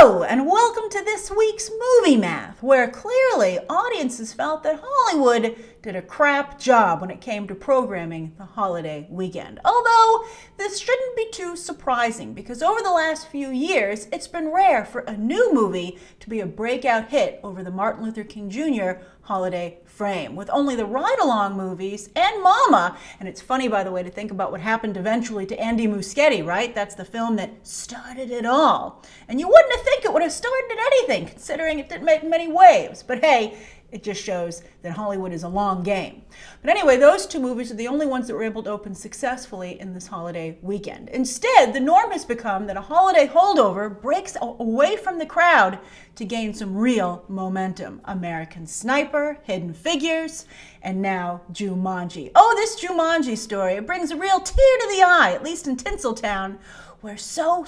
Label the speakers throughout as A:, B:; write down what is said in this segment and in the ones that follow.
A: Hello, and welcome to this week's Movie Math, where clearly audiences felt that Hollywood did a crap job when it came to programming the holiday weekend. Although, this shouldn't be too surprising, because over the last few years, it's been rare for a new movie to be a breakout hit over the Martin Luther King Jr. holiday frame, with only the ride-along movies and Mama. And it's funny, by the way, to think about what happened eventually to Andy Muschietti, right? That's the film that started it all. And you wouldn't think it would have started anything, considering it didn't make many waves. But hey, it just shows that Hollywood is a long game. But anyway, those two movies are the only ones that were able to open successfully in this holiday weekend. Instead, the norm has become that a holiday holdover breaks away from the crowd to gain some real momentum. American Sniper, Hidden Figures, and now Jumanji. Oh, this Jumanji story, it brings a real tear to the eye, at least in Tinseltown, where so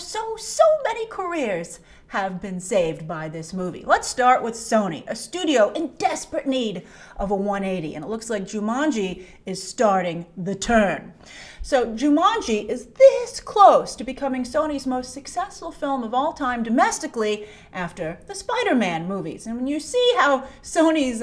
A: many careers have been saved by this movie. Let's start with Sony, a studio in desperate need of a 180, and it looks like Jumanji is starting the turn. So Jumanji is this close to becoming Sony's most successful film of all time domestically after the Spider-Man movies. And when you see how Sony's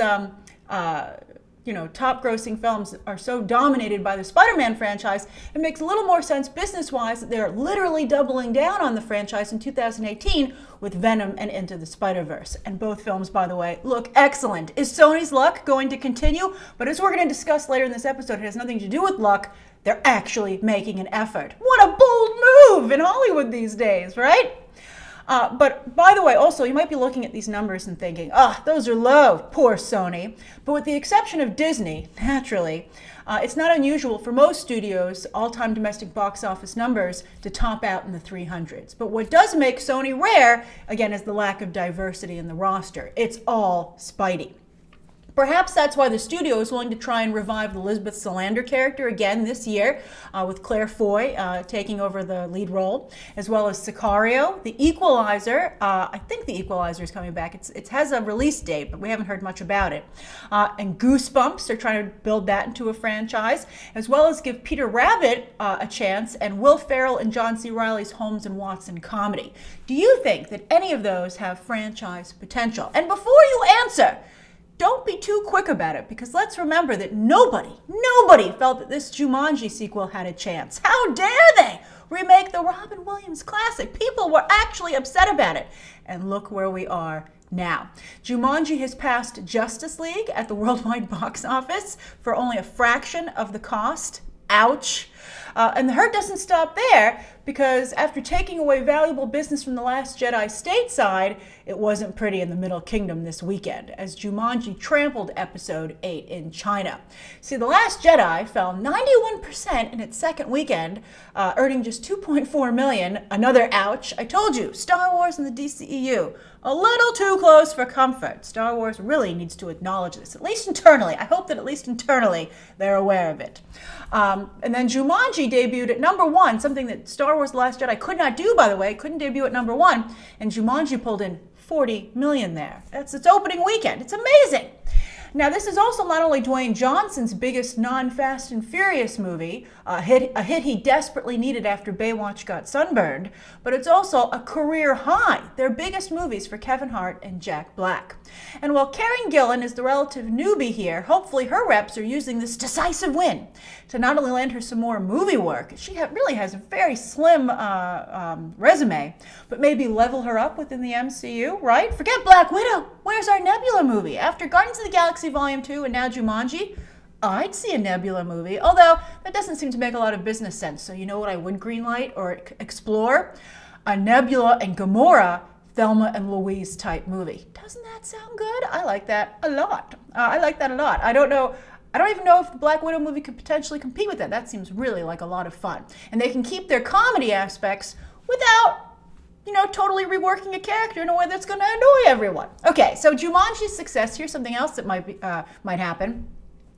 A: top-grossing films are so dominated by the Spider-Man franchise, it makes a little more sense business-wise that they're literally doubling down on the franchise in 2018 with Venom and Into the Spider-Verse. And both films, by the way, look excellent. Is Sony's luck going to continue? But as we're going to discuss later in this episode, it has nothing to do with luck. They're actually making an effort. What a bold move in Hollywood these days, right? But by the way, also, you might be looking at these numbers and thinking, those are low, poor Sony. But with the exception of Disney, naturally, it's not unusual for most studios' all-time domestic box office numbers to top out in the 300s. But what does make Sony rare, again, is the lack of diversity in the roster. It's all Spidey. Perhaps that's why the studio is willing to try and revive the Elizabeth Salander character again this year, with Claire Foy taking over the lead role, as well as Sicario, The Equalizer. I think The Equalizer is coming back. It has a release date, but we haven't heard much about it. And Goosebumps, they're trying to build that into a franchise, as well as give Peter Rabbit a chance, and Will Ferrell and John C. Reilly's Holmes and Watson comedy. Do you think that any of those have franchise potential? And before you answer, don't be too quick about it, because let's remember that nobody felt that this Jumanji sequel had a chance. How dare they remake the Robin Williams classic? People were actually upset about it. And look where we are now. Jumanji has passed Justice League at the worldwide box office for only a fraction of the cost. Ouch. And the hurt doesn't stop there, because after taking away valuable business from The Last Jedi stateside, it wasn't pretty in the Middle Kingdom this weekend, as Jumanji trampled Episode 8 in China. See, The Last Jedi fell 91% in its second weekend, earning just $2.4 million. Another ouch. I told you, Star Wars and the DCEU, a little too close for comfort. Star Wars really needs to acknowledge this, at least internally. I hope that at least internally they're aware of it. And then Jumanji debuted at number one, something that Star Wars The Last Jedi could not do, by the way. It couldn't debut at number one, and Jumanji pulled in $40 million there. That's its opening weekend. It's amazing. Now, this is also not only Dwayne Johnson's biggest non-Fast and Furious movie, a hit he desperately needed after Baywatch got sunburned, but it's also a career high, their biggest movies for Kevin Hart and Jack Black. And while Karen Gillan is the relative newbie here, hopefully her reps are using this decisive win to not only land her some more movie work, she really has a very slim resume, but maybe level her up within the MCU, right? Forget Black Widow. Where's our Nebula movie? After Guardians of the Galaxy Volume 2 and now Jumanji, I'd see a Nebula movie, although that doesn't seem to make a lot of business sense. So you know what I would greenlight or explore? A Nebula and Gamora, Thelma and Louise type movie. Doesn't that sound good? I like that a lot. I don't even know if the Black Widow movie could potentially compete with that. That seems really like a lot of fun. And they can keep their comedy aspects without totally reworking a character in a way that's going to annoy everyone. Okay, so Jumanji's success, here's something else that might happen.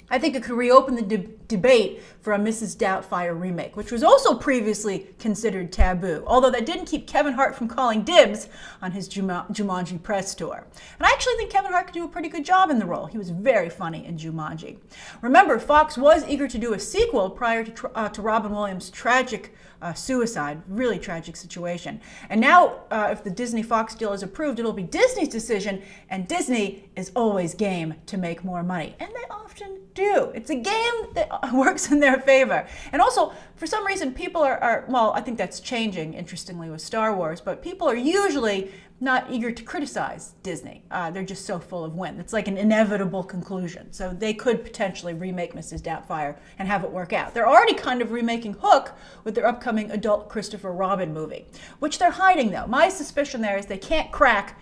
A: I think it could reopen the debate for a Mrs. Doubtfire remake, which was also previously considered taboo, although that didn't keep Kevin Hart from calling dibs on his Jumanji press tour. And I actually think Kevin Hart could do a pretty good job in the role. He was very funny in Jumanji. Remember, Fox was eager to do a sequel prior to Robin Williams' tragic suicide. Really tragic situation. And now, if the Disney-Fox deal is approved, it'll be Disney's decision, and Disney is always game to make more money. And they often do. It's a game that works in their favor. And also, for some reason, people are well, I think that's changing, interestingly, with Star Wars, but people are usually not eager to criticize Disney. They're just so full of wind. It's like an inevitable conclusion. So they could potentially remake Mrs. Doubtfire and have it work out. They're already kind of remaking Hook with their upcoming adult Christopher Robin movie, which they're hiding, though. My suspicion there is they can't crack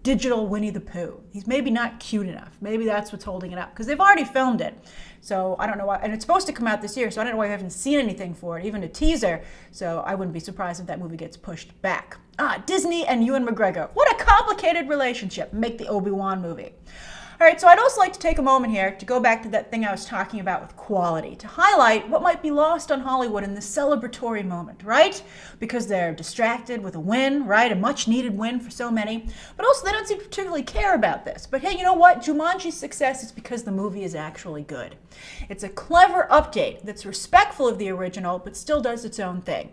A: digital Winnie the Pooh. He's maybe not cute enough. Maybe that's what's holding it up, because they've already filmed it. So I don't know why, and it's supposed to come out this year, so I don't know why we haven't seen anything for it, even a teaser. So I wouldn't be surprised if that movie gets pushed back. Disney and Ewan McGregor. What a complicated relationship. Make the Obi-Wan movie. All right, so I'd also like to take a moment here to go back to that thing I was talking about with quality, to highlight what might be lost on Hollywood in the celebratory moment, right? Because they're distracted with a win, right? A much needed win for so many. But also they don't seem to particularly care about this. But hey, you know what? Jumanji's success is because the movie is actually good. It's a clever update that's respectful of the original, but still does its own thing.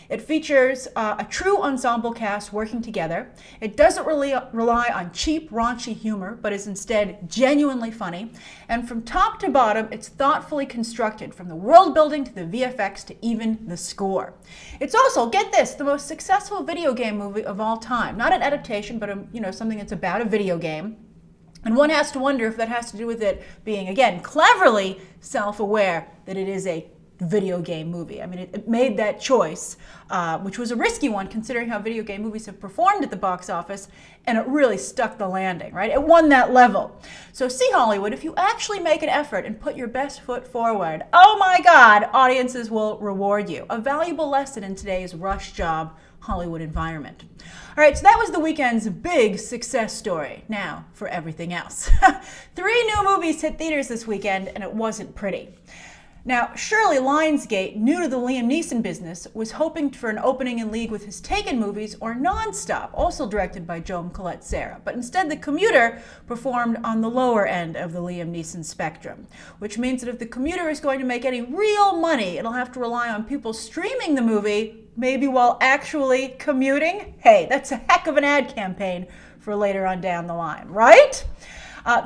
A: It features a true ensemble cast working together. It doesn't really rely on cheap, raunchy humor, but is instead genuinely funny. And from top to bottom, it's thoughtfully constructed, from the world building to the VFX to even the score. It's also, get this, the most successful video game movie of all time. Not an adaptation, but something that's about a video game. And one has to wonder if that has to do with it being, again, cleverly self-aware that it is a video game movie. I mean, it made that choice, which was a risky one considering how video game movies have performed at the box office, and it really stuck the landing, right? It won that level. So see, Hollywood, if you actually make an effort and put your best foot forward, oh my God, audiences will reward you. A valuable lesson in today's rush job Hollywood environment. All right, so that was the weekend's big success story. Now for everything else. 3 new movies hit theaters this weekend, and it wasn't pretty. Now, surely Lionsgate, new to the Liam Neeson business, was hoping for an opening in league with his Taken movies or Nonstop, also directed by Joan Collette-Serra. But instead, The Commuter performed on the lower end of the Liam Neeson spectrum, which means that if The Commuter is going to make any real money, it'll have to rely on people streaming the movie, maybe while actually commuting. Hey, that's a heck of an ad campaign for later on down the line, right?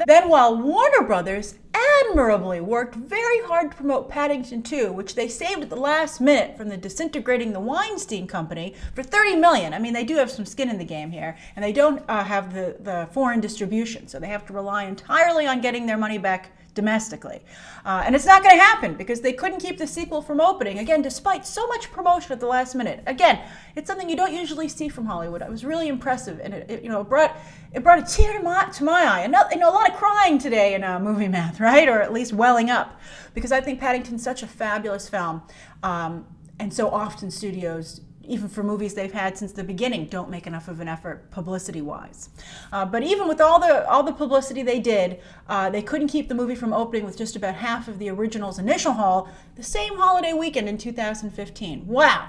A: Then while Warner Brothers admirably worked very hard to promote Paddington 2, which they saved at the last minute from the disintegrating the Weinstein Company for $30 million. I mean, they do have some skin in the game here, and they don't have the foreign distribution, so they have to rely entirely on getting their money back domestically. And it's not going to happen because they couldn't keep the sequel from opening, again, despite so much promotion at the last minute. Again, it's something you don't usually see from Hollywood. It was really impressive, and it brought a tear to my eye. And a lot of crying today in Movie Math, right? Or at least welling up, because I think Paddington's such a fabulous film, and so often studios, even for movies they've had since the beginning, don't make enough of an effort publicity-wise. But even with all the publicity they did, they couldn't keep the movie from opening with just about half of the original's initial haul the same holiday weekend in 2015. Wow.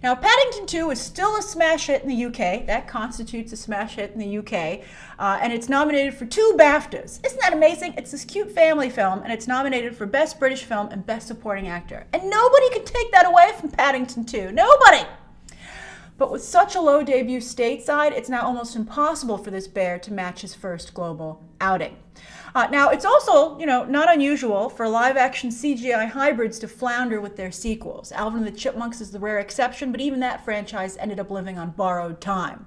A: Now, Paddington 2 is still a smash hit in the UK. That constitutes a smash hit in the UK. And it's nominated for 2 BAFTAs. Isn't that amazing? It's this cute family film, and it's nominated for Best British Film and Best Supporting Actor. And nobody can take that away from Paddington 2. Nobody! But with such a low debut stateside, it's now almost impossible for this bear to match his first global outing. Now, it's also, not unusual for live-action CGI hybrids to flounder with their sequels. Alvin and the Chipmunks is the rare exception, but even that franchise ended up living on borrowed time.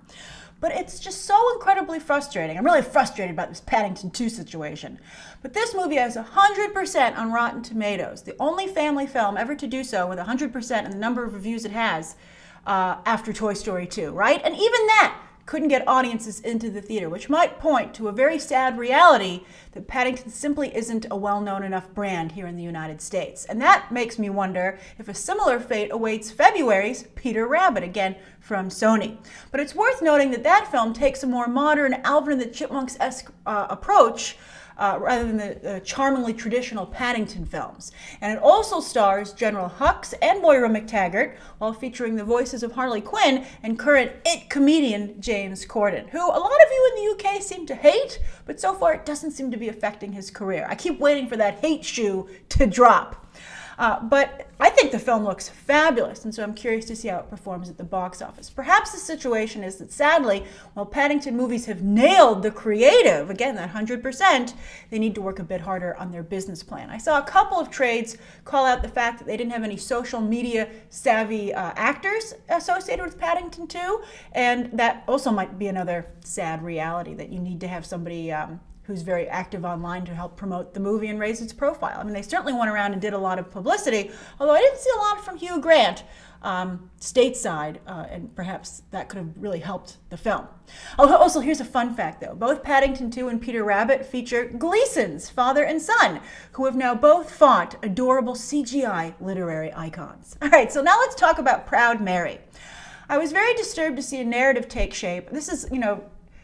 A: But it's just so incredibly frustrating. I'm really frustrated about this Paddington 2 situation. But this movie has 100% on Rotten Tomatoes, the only family film ever to do so with 100% in the number of reviews it has after Toy Story 2, right? And even that couldn't get audiences into the theater, which might point to a very sad reality that Paddington simply isn't a well-known enough brand here in the United States. And that makes me wonder if a similar fate awaits February's Peter Rabbit, again from Sony. But it's worth noting that that film takes a more modern Alvin and the Chipmunks-esque approach rather than the charmingly traditional Paddington films. And it also stars General Hux and Moira McTaggart, while featuring the voices of Harley Quinn and current It comedian James Corden, who a lot of you in the UK seem to hate, but so far it doesn't seem to be affecting his career. I keep waiting for that hate shoe to drop. But I think the film looks fabulous, and so I'm curious to see how it performs at the box office. Perhaps the situation is that sadly, while Paddington movies have nailed the creative, again, that 100%, they need to work a bit harder on their business plan. I saw a couple of trades call out the fact that they didn't have any social media savvy actors associated with Paddington 2, and that also might be another sad reality, that you need to have somebody who's very active online to help promote the movie and raise its profile. I mean, they certainly went around and did a lot of publicity, although I didn't see a lot from Hugh Grant stateside, and perhaps that could have really helped the film. Also, here's a fun fact, though. Both Paddington 2 and Peter Rabbit feature Gleasons, father and son, who have now both fought adorable CGI literary icons. All right, so now let's talk about Proud Mary. I was very disturbed to see a narrative take shape. This is,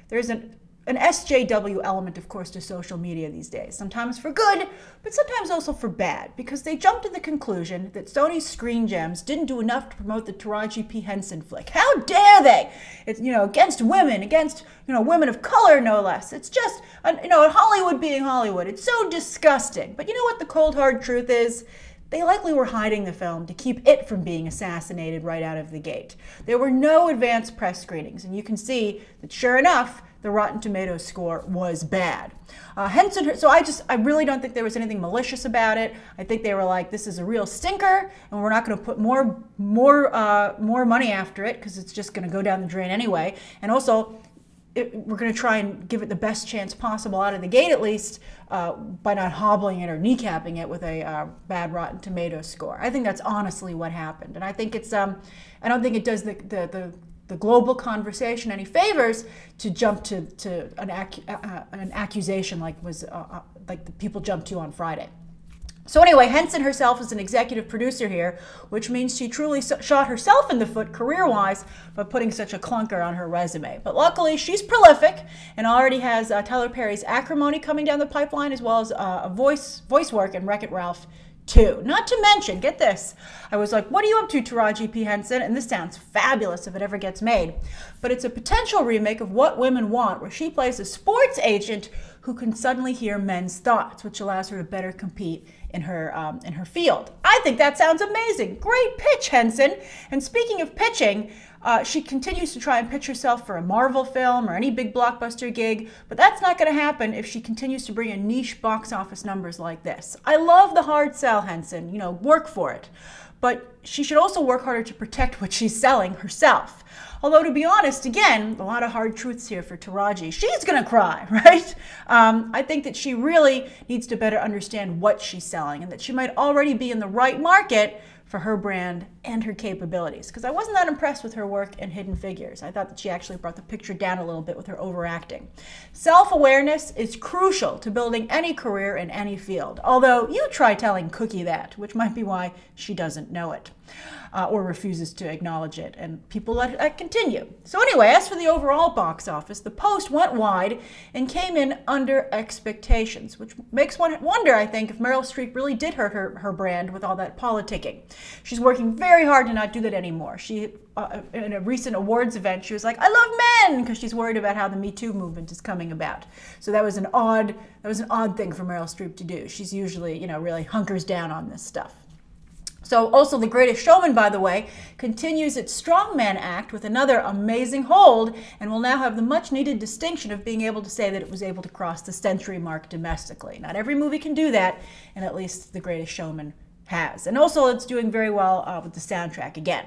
A: there's an SJW element, of course, to social media these days, sometimes for good, but sometimes also for bad, because they jumped to the conclusion that Sony's Screen Gems didn't do enough to promote the Taraji P. Henson flick. How dare they? It's, against women, against, women of color, no less. It's just, Hollywood being Hollywood. It's so disgusting. But you know what the cold, hard truth is? They likely were hiding the film to keep it from being assassinated right out of the gate. There were no advanced press screenings, and you can see that, sure enough, the Rotten Tomatoes score was bad. Henson, so I really don't think there was anything malicious about it. I think they were like, this is a real stinker, and we're not going to put more money after it because it's just going to go down the drain anyway. And also, we're going to try and give it the best chance possible out of the gate, at least, by not hobbling it or kneecapping it with a bad Rotten Tomatoes score. I think that's honestly what happened, and I think it's I don't think it does the global conversation any favors to jump to an accusation like the people jumped to on Friday. So anyway, Henson herself is an executive producer here, which means she truly shot herself in the foot career-wise by putting such a clunker on her resume. But luckily, she's prolific and already has Tyler Perry's Acrimony coming down the pipeline, as well as a voice work in Wreck-It Ralph 2. Not to mention, get this, I was like, what are you up to, Taraji P. Henson? And this sounds fabulous if it ever gets made. But it's a potential remake of What Women Want, where she plays a sports agent who can suddenly hear men's thoughts, which allows her to better compete in her field. I think that sounds amazing. Great pitch, Henson. And speaking of pitching, she continues to try and pitch herself for a Marvel film or any big blockbuster gig, but that's not going to happen if she continues to bring in niche box office numbers like this. I love the hard sell, Henson. Work for it. But she should also work harder to protect what she's selling herself. Although, to be honest, again, a lot of hard truths here for Taraji. She's going to cry, right? I think that she really needs to better understand what she's selling, and that she might already be in the right market for her brand and her capabilities. Because I wasn't that impressed with her work in Hidden Figures. I thought that she actually brought the picture down a little bit with her overacting. Self-awareness is crucial to building any career in any field. Although you try telling Cookie that, which might be why she doesn't know it. Or refuses to acknowledge it, and people let it continue. So anyway, as for the overall box office, The Post went wide and came in under expectations, which makes one wonder, I think, if Meryl Streep really did hurt her brand with all that politicking. She's working very hard to not do that anymore. She, in a recent awards event, she was like, I love men, because she's worried about how the Me Too movement is coming about. So that was an odd thing for Meryl Streep to do. She's usually, really hunkers down on this stuff. So also The Greatest Showman, by the way, continues its strongman act with another amazing hold, and will now have the much needed distinction of being able to say that it was able to cross the century mark domestically. Not every movie can do that, and at least The Greatest Showman has. And also it's doing very well with the soundtrack again.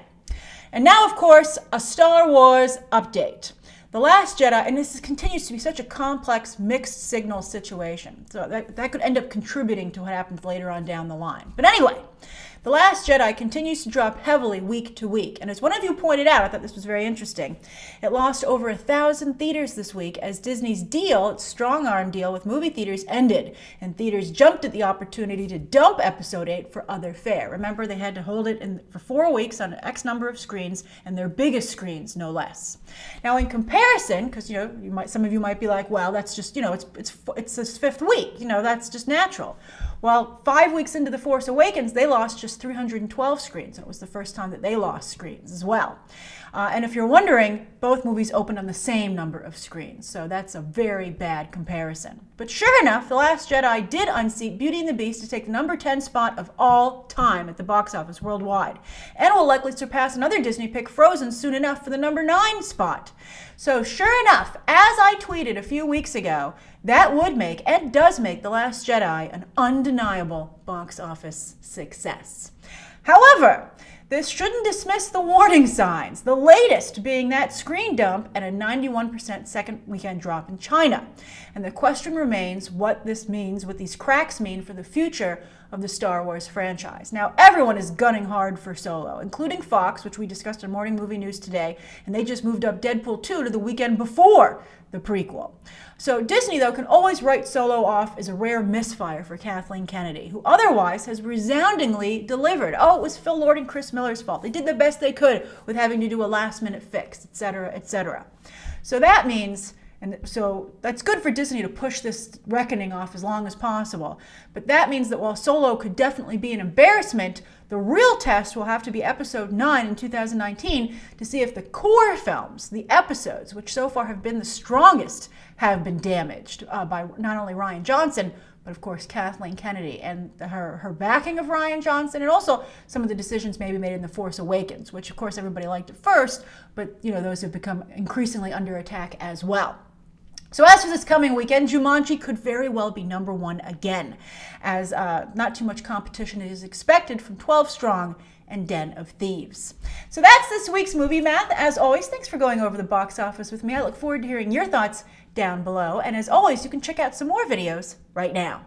A: And now, of course, a Star Wars update. The Last Jedi, and this continues to be such a complex mixed signal situation, so that could end up contributing to what happens later on down the line. But anyway, The Last Jedi continues to drop heavily week to week, and as one of you pointed out, I thought this was very interesting, it lost over 1,000 theaters this week as Disney's deal, its strong-arm deal with movie theaters, ended, and theaters jumped at the opportunity to dump Episode 8 for other fare. Remember, they had to hold it for 4 weeks on X number of screens, and their biggest screens, no less. Now, in comparison, because some of you might be like, well, that's just it's this 5th week, that's just natural. Well, 5 weeks into The Force Awakens, they lost just 312 screens. It was the first time that they lost screens as well. And if you're wondering, both movies opened on the same number of screens, so that's a very bad comparison. But sure enough, The Last Jedi did unseat Beauty and the Beast to take the number 10 spot of all time at the box office worldwide, and will likely surpass another Disney pick, Frozen, soon enough for the number 9 spot. So sure enough, as I tweeted a few weeks ago, that would make, and does make, The Last Jedi an undeniable box office success. However, this shouldn't dismiss the warning signs, the latest being that screen dump and a 91% second weekend drop in China. And the question remains what this means, what these cracks mean for the future of the Star Wars franchise. Now, everyone is gunning hard for Solo, including Fox, which we discussed in Morning Movie News today, and they just moved up Deadpool 2 to the weekend before the prequel. So Disney, though, can always write Solo off as a rare misfire for Kathleen Kennedy, who otherwise has resoundingly delivered. Oh, it was Phil Lord and Chris Miller's fault. They did the best they could with having to do a last-minute fix, etc., etc. So that means, and so that's good for Disney to push this reckoning off as long as possible. But that means that while Solo could definitely be an embarrassment, the real test will have to be Episode 9 in 2019 to see if the core films, the episodes, which so far have been the strongest, have been damaged by not only Rian Johnson, but of course Kathleen Kennedy and her backing of Rian Johnson, and also some of the decisions maybe made in The Force Awakens, which of course everybody liked at first, but those have become increasingly under attack as well. So as for this coming weekend, Jumanji could very well be number 1 again, as not too much competition is expected from 12 Strong and Den of Thieves. So that's this week's Movie Math. As always, thanks for going over the box office with me. I look forward to hearing your thoughts down below. And as always, you can check out some more videos right now.